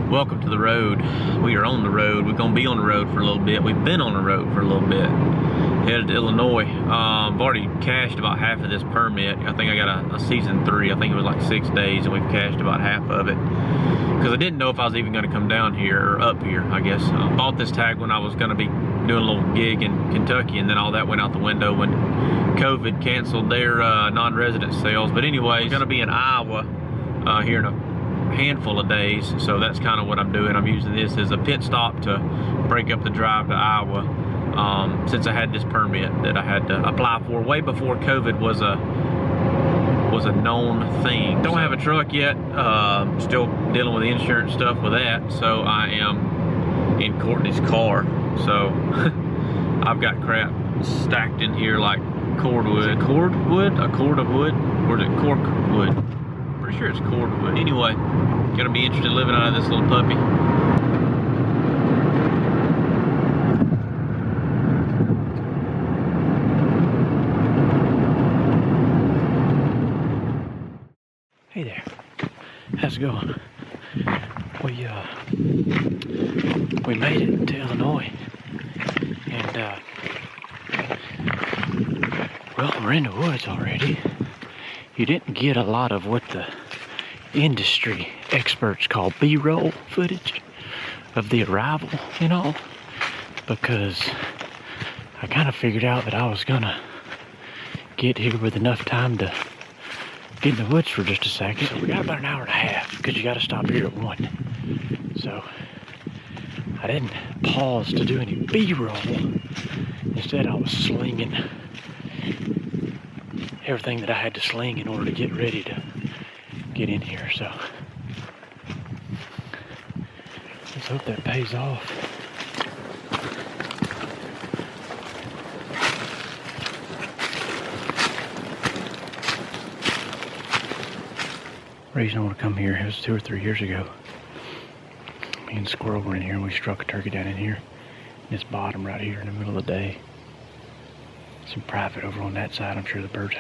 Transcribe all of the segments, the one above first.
Welcome to the road. We are on the road. We're gonna be on the road for a little bit. We've been on the road for a little bit. Headed to Illinois. I've already cashed about half of this permit. I think I got a season 3. I think it was like 6 days, and we've cashed about half of it. Because I didn't know if I was even gonna come down here, or up here, I guess. I bought this tag when I was gonna be doing a little gig in Kentucky, and then all that went out the window when COVID canceled their non-resident sales. But anyway, it's gonna be in Iowa here in a handful of days, so that's kind of what I'm doing. I'm using this as a pit stop to break up the drive to Iowa, since I had this permit that I had to apply for way before COVID was a known thing. Don't have a truck yet, still dealing with the insurance stuff with that, so I am in Courtney's car. So I've got crap stacked in here like cordwood. Cordwood? A cord of wood? Or is it cork wood? Pretty sure it's cordwood. Anyway, gonna be interested in living out of this little puppy. Hey there, how's it going? We made it to Illinois, and well, we're in the woods already. You didn't get a lot of what the industry experts call B-roll footage of the arrival, you know, because I kind of figured out that I was gonna get here with enough time to get in the woods for just a second. So we got about an hour and a half because you got to stop here at 1. So I didn't pause to do any B-roll. Instead, I was slinging everything that I had to sling in order to get ready to get in here. So let's hope that pays off. The reason I want to come here was 2 or 3 years ago. Me and Squirrel were in here and we struck a turkey down in here. In this bottom right here in the middle of the day. Some private over on that side. I'm sure the birds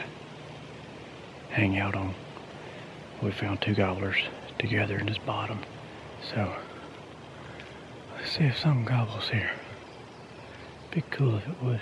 hang out on. We found 2 gobblers together in this bottom. So let's see if something gobbles here. Be cool if it would.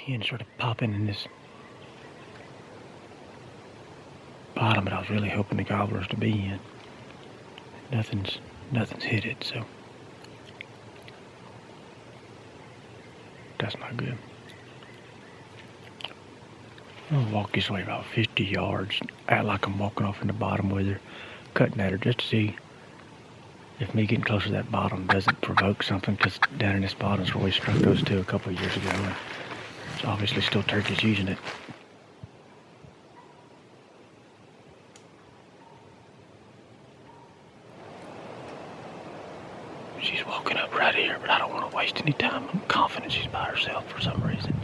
He ended sort of popping in this bottom that I was really hoping the gobblers to be in. Nothing's hit it, so that's not good. I'll walk this way about 50 yards, act like I'm walking off in the bottom with her, cutting at her just to see if me getting close to that bottom doesn't provoke something, because down in this bottom is where we struck those 2 a couple of years ago. And there's obviously still turkeys using it. She's walking up right here, but I don't want to waste any time. I'm confident she's by herself for some reason.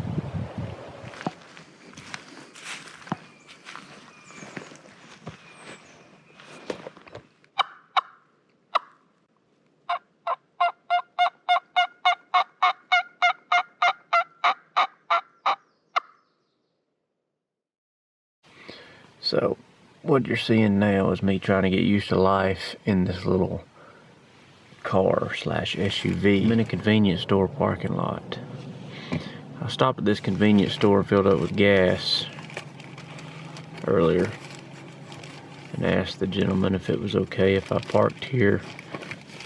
So what you're seeing now is me trying to get used to life in this little car slash SUV. I'm in a convenience store parking lot. I stopped at this convenience store, filled up with gas, earlier and asked the gentleman if it was okay if I parked here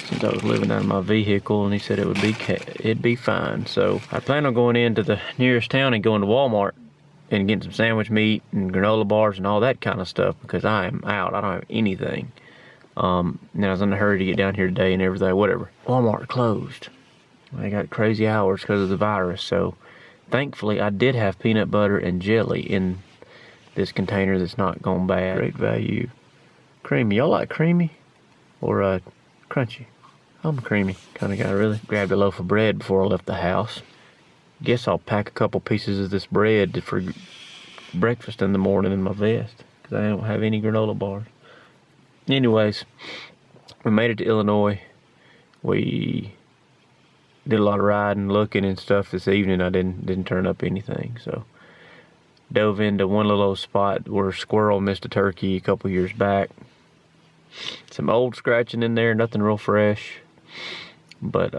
since I was living out of my vehicle, and he said it'd be fine. So I plan on going into the nearest town and going to Walmart and getting some sandwich meat and granola bars and all that kind of stuff because I am out. I don't have anything. And I was in a hurry to get down here today and everything, whatever. Walmart closed. They got crazy hours because of the virus. So thankfully I did have peanut butter and jelly in this container that's not gone bad. Great value. Creamy. Y'all like creamy or crunchy? I'm a creamy kind of guy, really. Grabbed a loaf of bread before I left the house. Guess I'll pack a couple pieces of this bread for breakfast in the morning in my vest because I don't have any granola bars. Anyways, we made it to Illinois. We did a lot of riding, looking and stuff this evening. I didn't turn up anything, so dove into one little old spot where a squirrel missed a turkey a couple years back. Some old scratching in there, nothing real fresh, but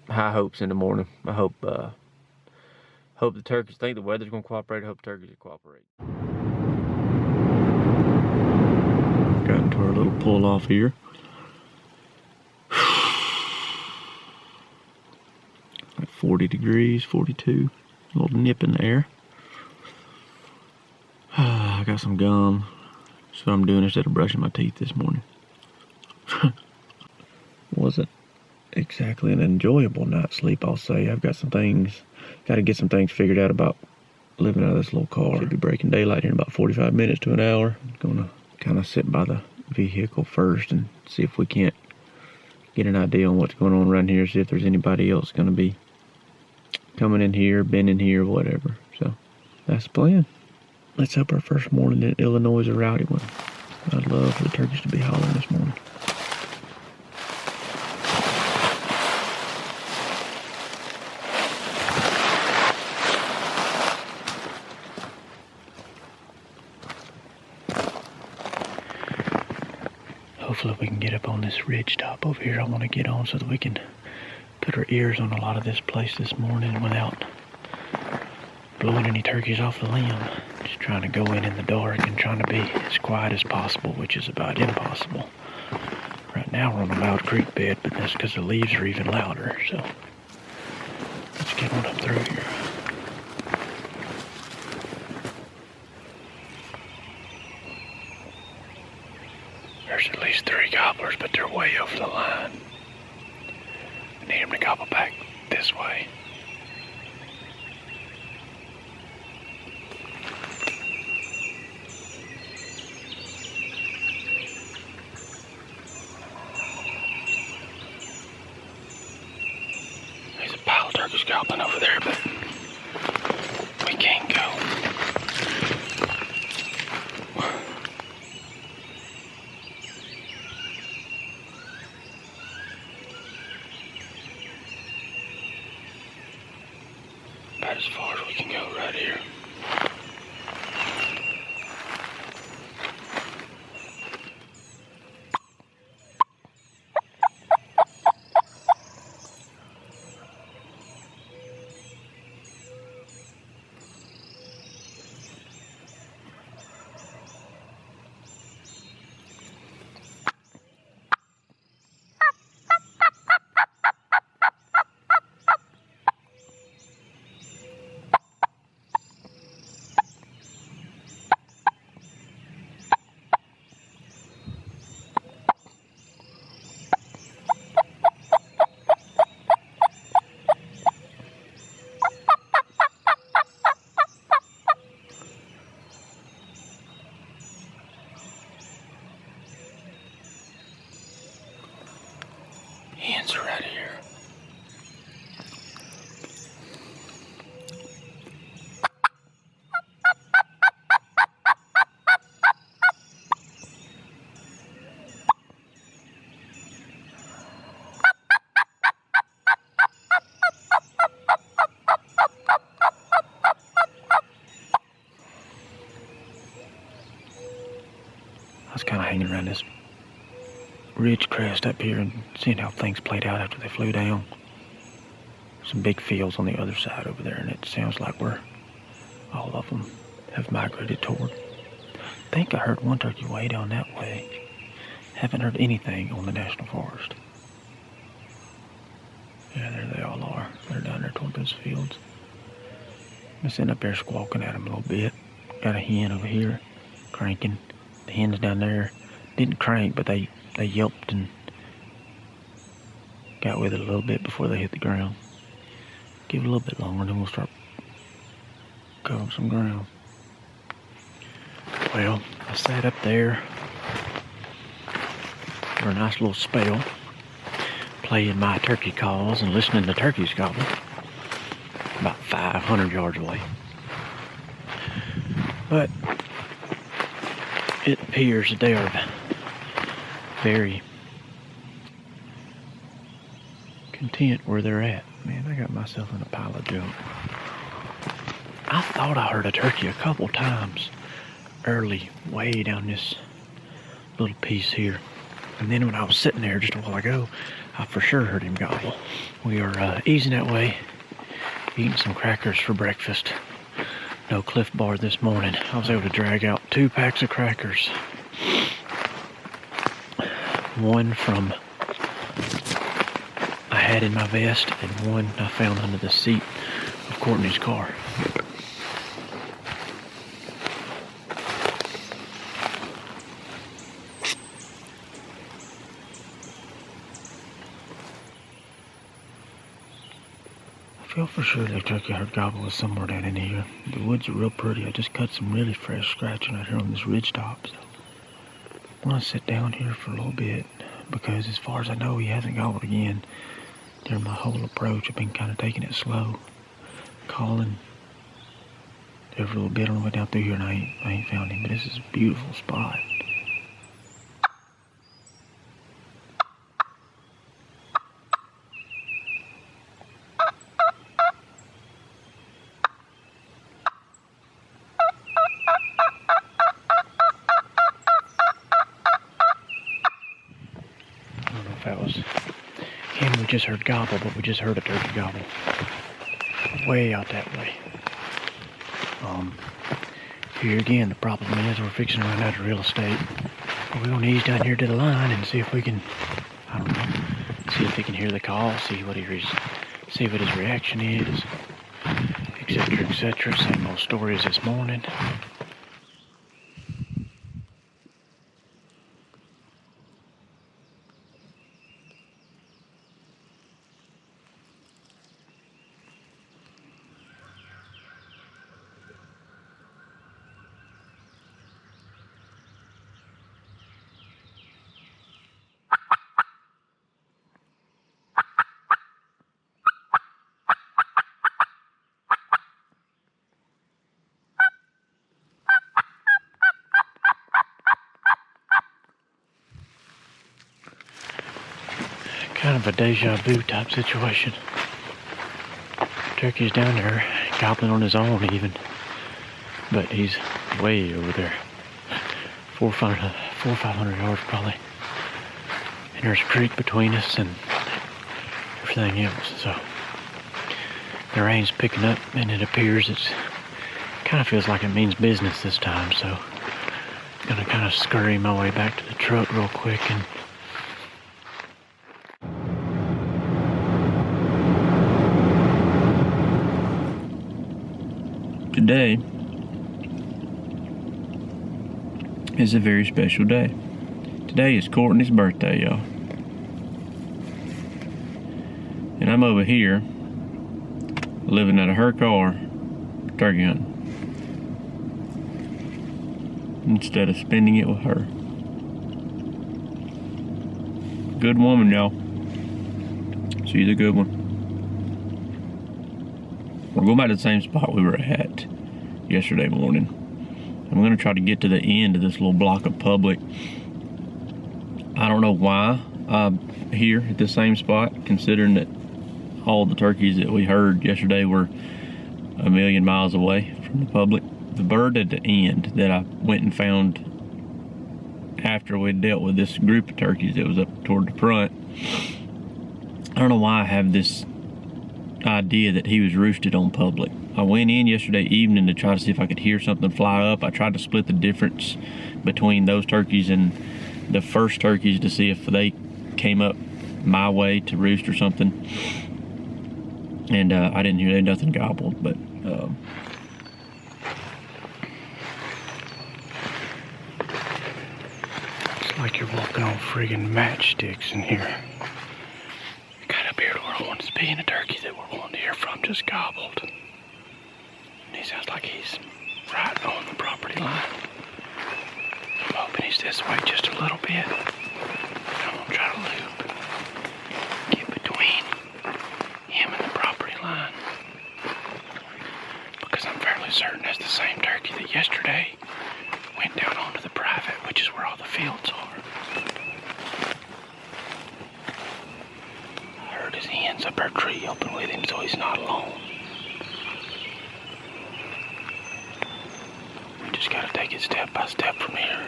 high hopes in the morning. I hope the turkeys think the weather's gonna cooperate. I hope turkeys will cooperate. Got into our little pull off here. Like 40 degrees, 42. A little nip in the air. I got some gum. That's what I'm doing instead of brushing my teeth this morning. Wasn't exactly an enjoyable night's sleep, I'll say. I've got to get some things figured out about living out of this little car. Should be breaking daylight in about 45 minutes to an hour. I'm gonna kind of sit by the vehicle first and see if we can't get an idea on what's going on around here, see if there's anybody else gonna be coming in here, been in here, whatever. So that's the plan. Let's hope our first morning in Illinois is a rowdy one. I'd love for the turkeys to be hollering this morning. Hopefully we can get up on this ridge top over here I want to get on so that we can put our ears on a lot of this place this morning without blowing any turkeys off the limb. Just trying to go in the dark and trying to be as quiet as possible, which is about impossible. Right now we're on a loud creek bed, but that's because the leaves are even louder, so let's get on up through here. There's at least 3 gobblers, but they're way over the line. I need them to gobble back this way. There's a pile of turkeys gobbling over there, but we can't go. About as far as we can go right here. Hens are right here. I was kind of hanging around this ridge crest up here and seeing how things played out after they flew down. Some big fields on the other side over there, and it sounds like all of them have migrated toward. I think I heard one turkey way down that way. Haven't heard anything on the national forest. Yeah, there they all are. They're down there toward those fields. I'm sitting up there squawking at them a little bit. Got a hen over here cranking. The hen's down there. Didn't crank, but they yelped and got with it a little bit before they hit the ground. Give it a little bit longer, then we'll start covering some ground. Well, I sat up there for a nice little spell, playing my turkey calls and listening to turkeys gobble, about 500 yards away. But it appears that they are very content where they're at. Man, I got myself in a pile of junk. I thought I heard a turkey a couple times early, way down this little piece here. And then when I was sitting there just a while ago, I for sure heard him gobble. We are easing that way, eating some crackers for breakfast. No Cliff Bar this morning. I was able to drag out 2 packs of crackers. One from I had in my vest, and one I found under the seat of Courtney's car. I feel for sure that turkey heard gobble was somewhere down in here. The woods are real pretty. I just cut some really fresh scratching out here on this ridge top. So I want to sit down here for a little bit, because as far as I know, he hasn't gobbled again. During my whole approach, I've been kind of taking it slow, calling every little bit on the way down through here, and I ain't found him. But this is a beautiful spot. That was him we just heard gobble, but we just heard a turkey gobble way out that way. Here again, the problem is we're fixing to run out of real estate. We're gonna ease down here to the line and see if we can, I don't know, see if he can hear the call, see what his reaction is, etc., etc. Same old story as this morning. Kind of a deja vu type situation. Turkey's down there, gobbling on his own even, but he's way over there, 400 or 500 yards probably. And there's a creek between us and everything else. So the rain's picking up, and it appears kind of feels like it means business this time. So I'm gonna kind of scurry my way back to the truck real quick and today is a very special day. Today is Courtney's birthday, y'all. And I'm over here living out of her car, turkey hunting, instead of spending it with her. Good woman, y'all. She's a good one. We're going back to the same spot we were at yesterday morning. I'm going to try to get to the end of this little block of public. I don't know why I'm here at the same spot, considering that all the turkeys that we heard yesterday were a million miles away from the public. The bird at the end that I went and found after we dealt with this group of turkeys that was up toward the front, I don't know why I have this idea that he was roosted on public. I went in yesterday evening to try to see if I could hear something fly up. I tried to split the difference between those turkeys and the first turkeys to see if they came up my way to roost or something. And I didn't hear nothing gobbled, but it's like you're walking on friggin' matchsticks in here. Got up here to where I wanted to be, and the turkey that we're wanting to hear from just gobbled. And he sounds like he's right on the property line. I'm hoping he's this way just a little bit. I'm gonna try to loop, get between him and the property line, because I'm fairly certain that's the same turkey that yesterday went down onto the private, which is where all the fields are. I heard his hens up our tree helping with him, so he's not alone. We just gotta take it step by step from here.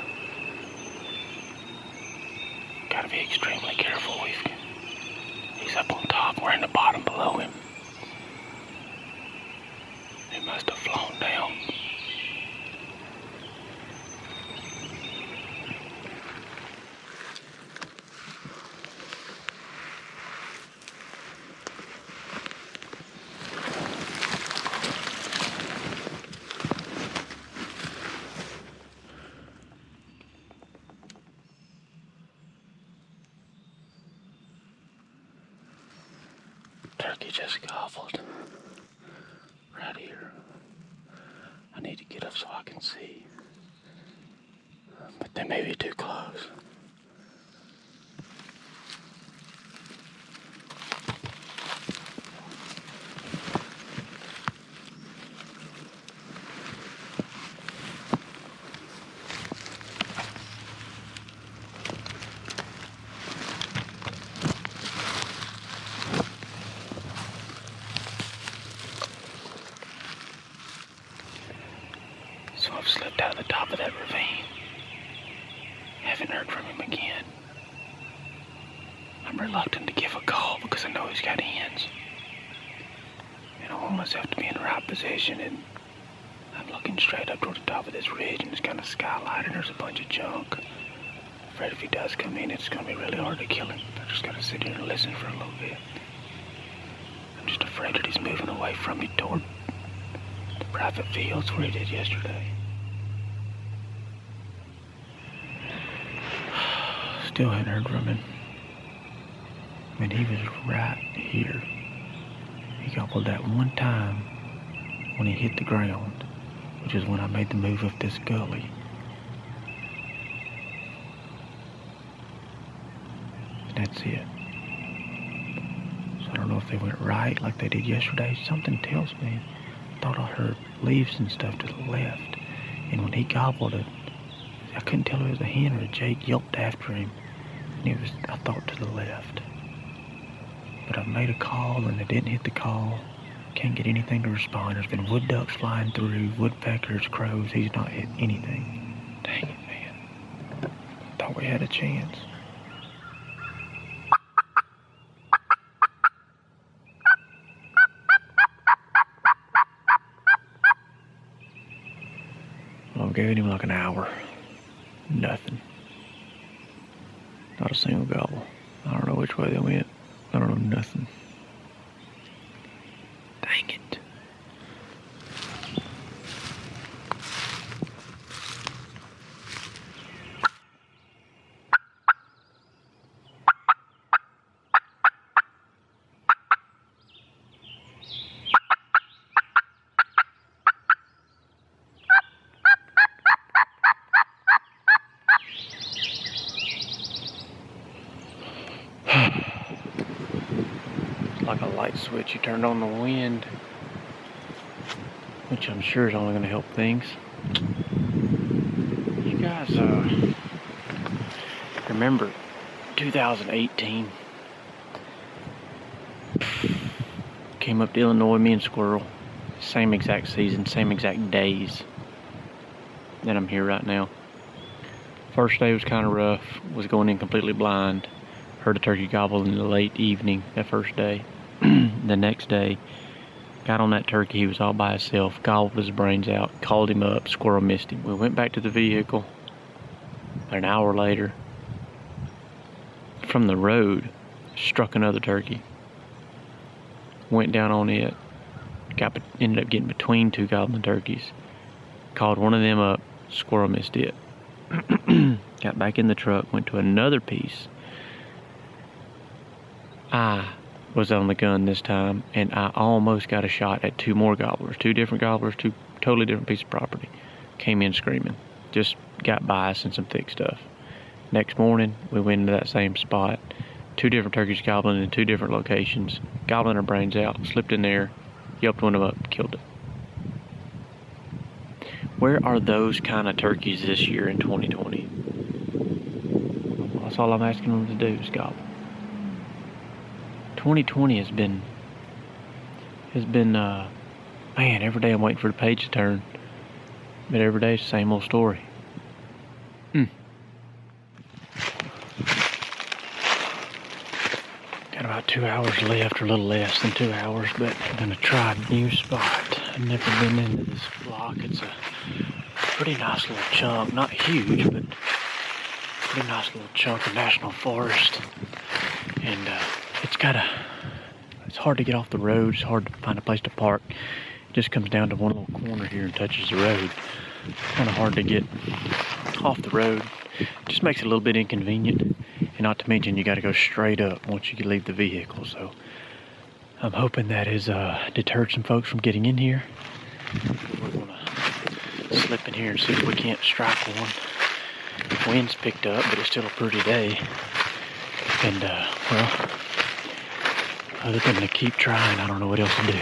Gotta be extremely careful. He's up on top, we're in the bottom below him. He must have flown down. Turkey just gobbled right here. I need to get up so I can see, but they may be too close. So I've slipped out of the top of that ravine. Haven't heard from him again. I'm reluctant to give a call because I know he's got hens. And I want myself to be in the right position, and I'm looking straight up toward the top of this ridge, and it's kind of skylight, and there's a bunch of junk. I'm afraid if he does come in, it's going to be really hard to kill him. I just got to sit here and listen for a little bit. I'm just afraid that he's moving away from me toward the private fields where he did yesterday. Still hadn't heard from him. I mean, he was right here. He gobbled that one time when he hit the ground, which is when I made the move up this gully. And that's it. So I don't know if they went right like they did yesterday. Something tells me, I thought I heard leaves and stuff to the left. And when he gobbled it, I couldn't tell if it was a hen or a jake yelped after him. And it was, I thought, to the left. But I've made a call and they didn't hit the call. Can't get anything to respond. There's been wood ducks flying through, woodpeckers, crows. He's not hit anything. Dang it, man. Thought we had a chance. Well, I've given him like an hour. Nothing. Not a single gobble. I don't know which way they went. I don't know nothing. Dang it. Like a light switch you turned on the wind, which I'm sure is only going to help things. You guys remember 2018? Came up to Illinois, me and Squirrel. Same exact season, same exact days that I'm here right now. First day was kind of rough, was going in completely blind. Heard a turkey gobble in the late evening that first day. The next day, got on that turkey. He was all by himself, gobbled his brains out, called him up, squirrel missed him. We went back to the vehicle. An hour later, from the road, struck another turkey. Went down on it. Ended up getting between two gobbling turkeys. Called one of them up, squirrel missed it. Got back in the truck, went to another piece. I was on the gun this time, and I almost got a shot at two more gobblers. Two different gobblers, two totally different pieces of property. Came in screaming. Just got by us and some thick stuff. Next morning, we went into that same spot. Two different turkeys gobbling in two different locations. Gobbling our brains out, slipped in there, yelped one of them up, killed it. Where are those kind of turkeys this year in 2020? Well, that's all I'm asking them to do is gobble. 2020 has been, man, every day I'm waiting for the page to turn. But every day it's the same old story. Got about 2 hours left, or a little less than 2 hours, but I'm gonna try a new spot. I've never been into this block. It's a pretty nice little chunk, not huge, but pretty nice little chunk of national forest. And it's hard to get off the road. It's hard to find a place to park. It just comes down to one little corner here and touches the road. It's kind of hard to get off the road. It just makes it a little bit inconvenient. And not to mention you got to go straight up once you leave the vehicle. So I'm hoping that has deterred some folks from getting in here. We're going to slip in here and see if we can't strike one. Wind's picked up, but it's still a pretty day. And, well, other than to keep trying, I don't know what else to do.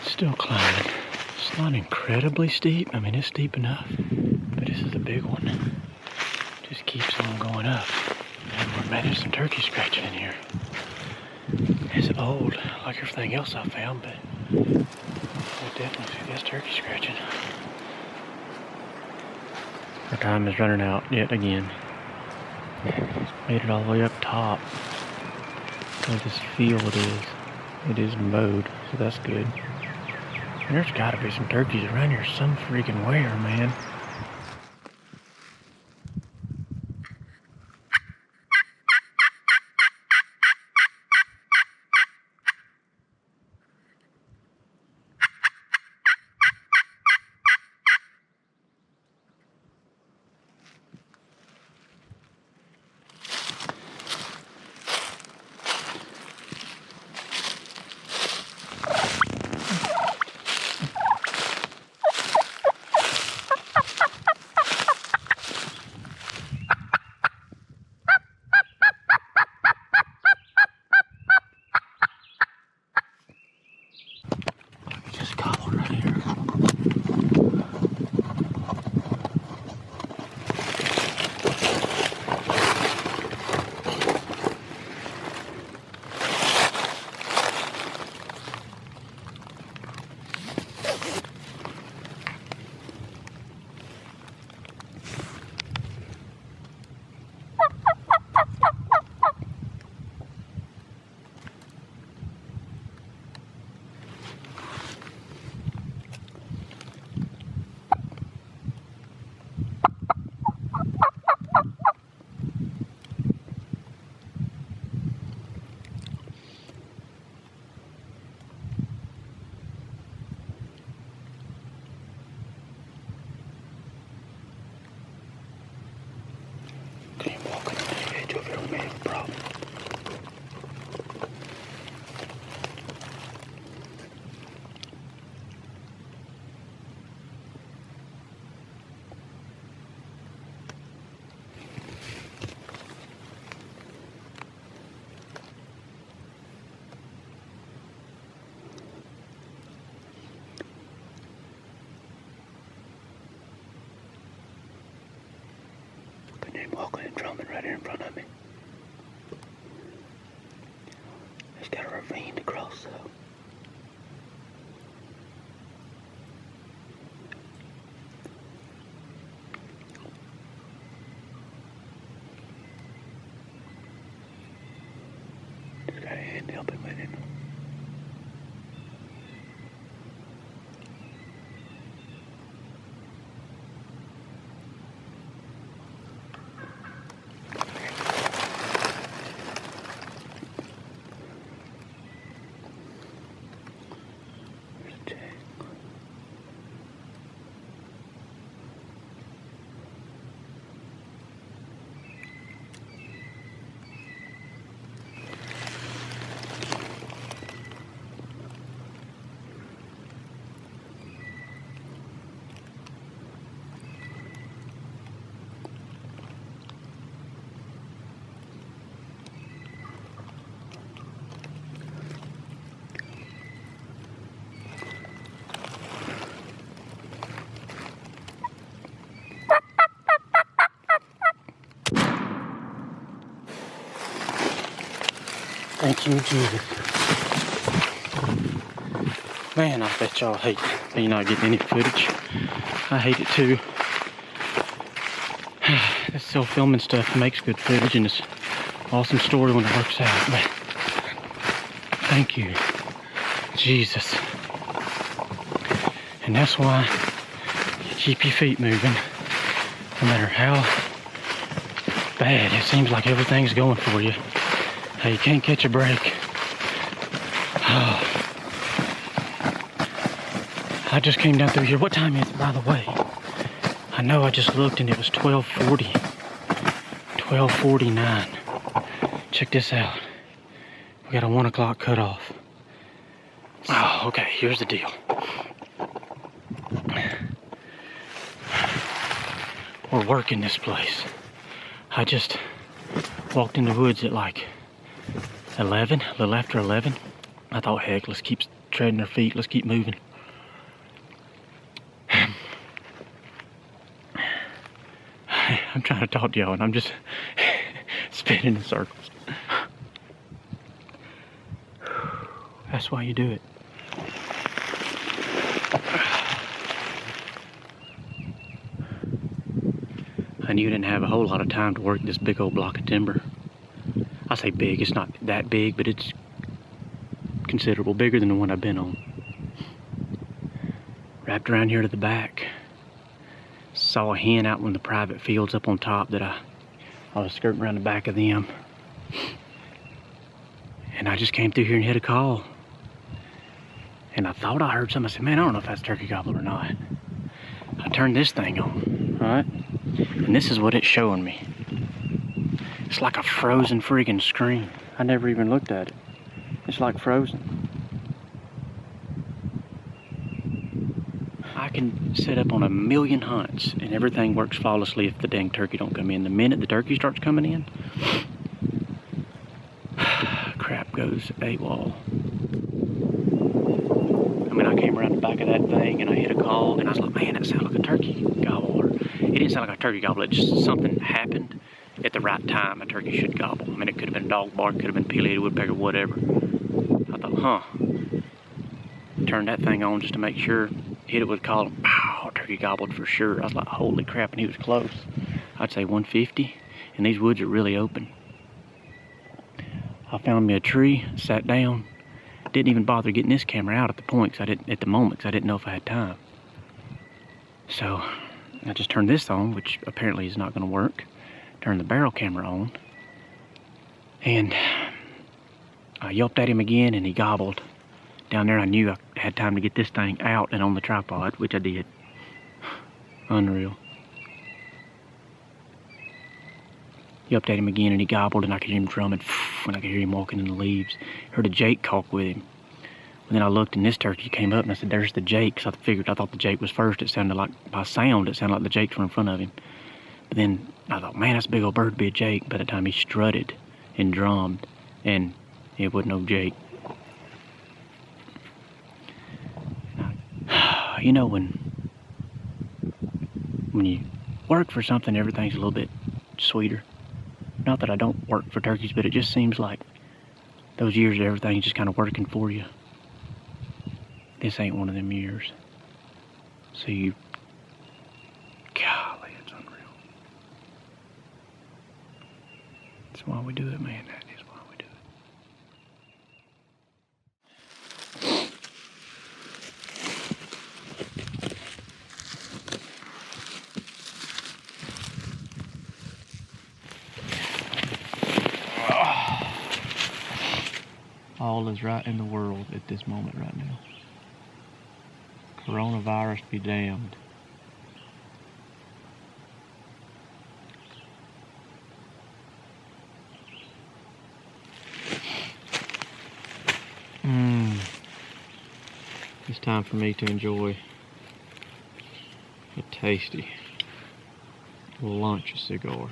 Still climbing. It's not incredibly steep. I mean, it's steep enough, but this is a big one. Just keeps on going up. And man, there's some turkey scratching in here. It's old, like everything else I found, but I definitely see this turkey scratching. Our time is running out yet again. Made it all the way up top. Where this field is. It is mowed, so that's good. And there's gotta be some turkeys around here some freaking where, man. Walking and drumming right here in front of me. He's got a ravine to cross though. and help him with it. Thank you, Jesus. Man, I bet y'all hate me not getting any footage. I hate it too. This self-filming stuff makes good footage and it's an awesome story when it works out. But thank you, Jesus. And that's why you keep your feet moving, no matter how bad it seems like everything's going for you. Hey, you can't catch a break. Oh. I just came down through here. What time is it, by the way? I know I just looked and it was 12:40. 12:49. Check this out. We got a 1 o'clock cutoff. Oh, okay, here's the deal. We're working this place. I just walked in the woods at like 11, a little after 11. I thought, heck, let's keep treading our feet, let's keep moving. I'm trying to talk to y'all and I'm just spinning in circles. That's why you do it. I knew you didn't have a whole lot of time to work this big old block of timber. I say big, it's not that big, but it's considerable, bigger than the one I've been on. Wrapped around here to the back. Saw a hen out in the private fields up on top that I was skirting around the back of them. And I just came through here and hit a call. And I thought I heard something. I said, man, I don't know if that's turkey gobbler or not. I turned this thing on, right? And this is what it's showing me. It's like a frozen friggin' screen. I never even looked at it. It's like frozen. I can set up on 1,000,000 hunts and everything works flawlessly if the dang turkey don't come in. The minute the turkey starts coming in, crap goes AWOL. I mean, I came around the back of that thing and I hit a call and I was like, man, that sounded like a turkey gobbler. It didn't sound like a turkey gobbler, it just something happened at the right time. A turkey should gobble. I mean, it could have been dog bark, could have been pileated woodpecker, whatever. I thought, huh. Turned that thing on just to make sure. Hit it with a call. Pow, turkey gobbled for sure. I was like, holy crap, and he was close. I'd say 150, and these woods are really open. I found me a tree, sat down. Didn't even bother getting this camera out at the point, cause I didn't know if I had time. So I just turned this on, which apparently is not going to work. Turned the barrel camera on, and I yelped at him again, and he gobbled. Down there, I knew I had time to get this thing out and on the tripod, which I did. Unreal. Yelped at him again, and he gobbled, and I could hear him drumming, and I could hear him walking in the leaves. Heard a jake caulk with him. And then I looked, and this turkey came up, and I said, there's the jake. So I thought the jake was first. It sounded like, by sound, it sounded like the jakes were in front of him. But then I thought, man, that's a big old bird to be a jake. By the time he strutted and drummed, and it wasn't no jake. You know, when you work for something, everything's a little bit sweeter. Not that I don't work for turkeys, but it just seems like those years everything's just kind of working for you. This ain't one of them years. So golly, it's unreal. That's why we do it, man. That is why we do it. All is right in the world at this moment right now. Coronavirus be damned. It's time for me to enjoy a tasty lunch cigar.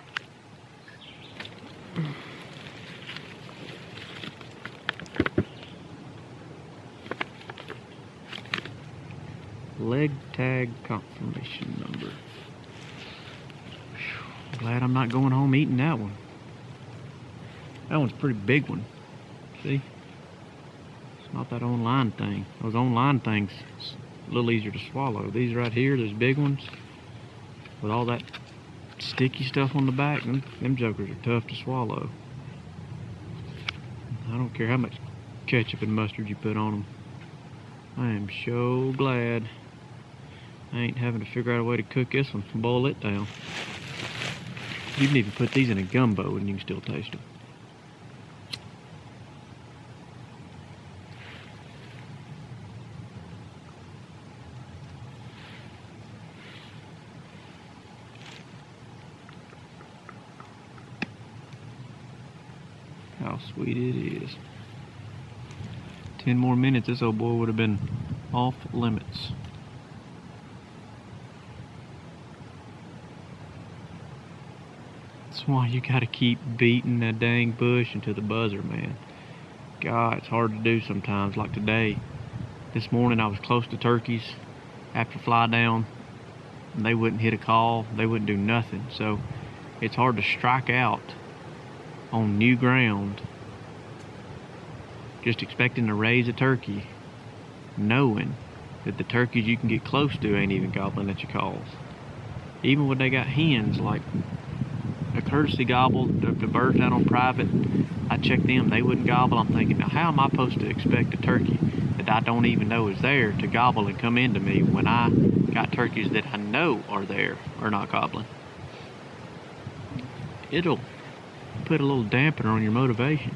Leg tag confirmation number. Whew, glad I'm not going home eating that one. That one's a pretty big one. See? It's not that online thing. Those online things, it's a little easier to swallow. These right here, those big ones, with all that sticky stuff on the back, them jokers are tough to swallow. I don't care how much ketchup and mustard you put on them. I am so glad I ain't having to figure out a way to cook this one and boil it down. You can even put these in a gumbo and you can still taste them. How sweet it is. 10 more minutes, this old boy would have been off limits. That's why you gotta keep beating that dang bush into the buzzer, man. God, it's hard to do sometimes. Like today, this morning I was close to turkeys after fly down, and they wouldn't hit a call, they wouldn't do nothing. So it's hard to strike out on new ground, just expecting to raise a turkey, knowing that the turkeys you can get close to ain't even gobbling at your calls. Even when they got hens, like a courtesy gobble, the birds out on private, I checked them, they wouldn't gobble. I'm thinking, now how am I supposed to expect a turkey that I don't even know is there to gobble and come into me when I got turkeys that I know are there are not gobbling? It'll put a little dampener on your motivation.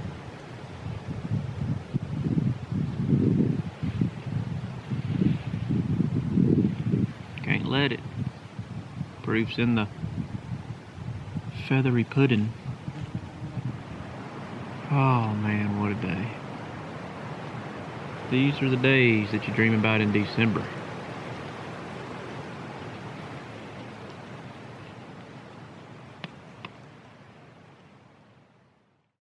Can't let it. Proof's in the feathery pudding. Oh man, what a day. These are the days that you dream about in December.